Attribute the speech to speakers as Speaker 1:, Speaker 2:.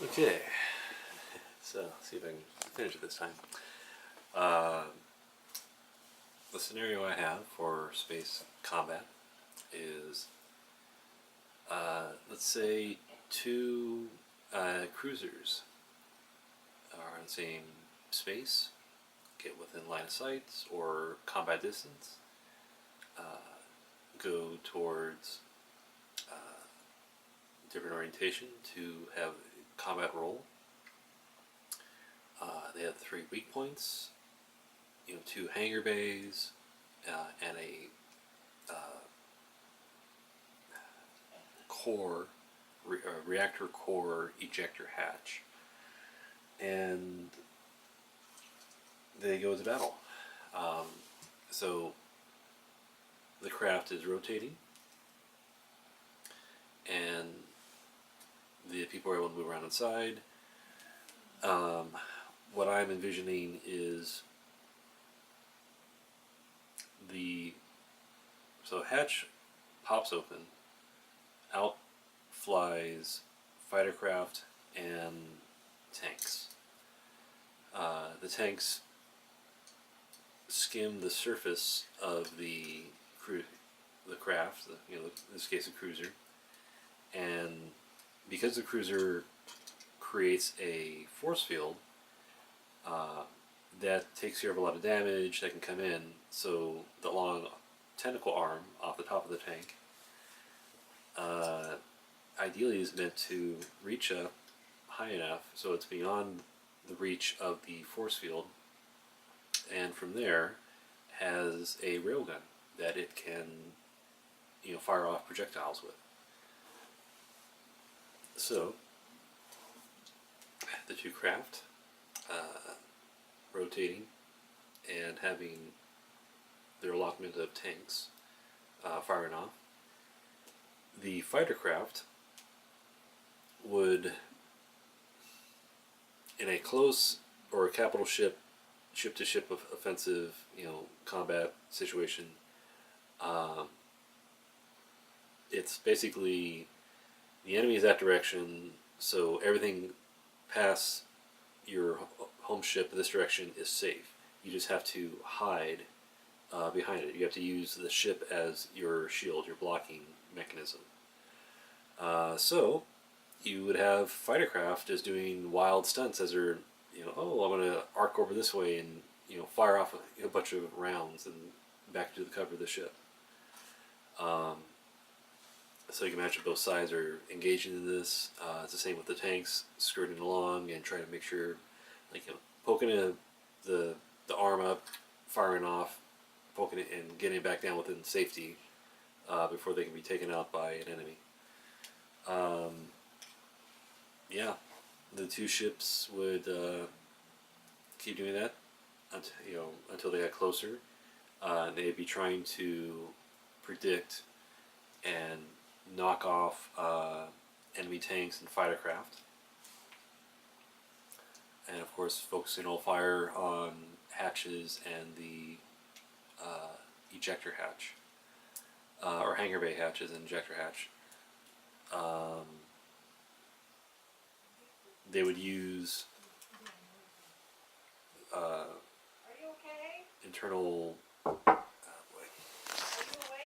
Speaker 1: Okay, so see if I can finish it this time. Uh, the scenario I have for space combat is, let's say, two cruisers are in the same space, get within line of sight or combat distance, uh, go towards different orientation to have combat role. They have 3 weak points, 2 hangar bays, and a core, reactor core ejector hatch. And they go to battle. So the craft is rotating, and the people are able to move around inside. What I'm envisioning is so hatch pops open, out flies fighter craft and tanks. The tanks skim the surface of the craft, in this case a cruiser, and because the cruiser creates a force field, that takes care of a lot of damage that can come in. So the long tentacle arm off the top of the tank, ideally is meant to reach up high enough so it's beyond the reach of the force field, and from there has a railgun that it can fire off projectiles with. So the two craft rotating and having their allotment of tanks firing off. The fighter craft would, in a close or a capital ship-to-ship offensive, combat situation, it's basically the enemy is that direction, so everything past your home ship this direction is safe. You just have to hide behind it. You have to use the ship as your shield, your blocking mechanism. So you would have fighter craft just doing wild stunts as they're, oh, I'm going to arc over this way and fire off a bunch of rounds and back to the cover of the ship. So you can imagine both sides are engaging in this. It's the same with the tanks, skirting along and trying to make sure, poking the arm up, firing off, poking it and getting it back down within safety before they can be taken out by an enemy. Yeah, the two ships would keep doing that until they got closer. They'd be trying to predict and knock off enemy tanks and fighter craft, and of course focusing all fire on hatches and the ejector hatch, or hangar bay hatches and ejector hatch. They would use internal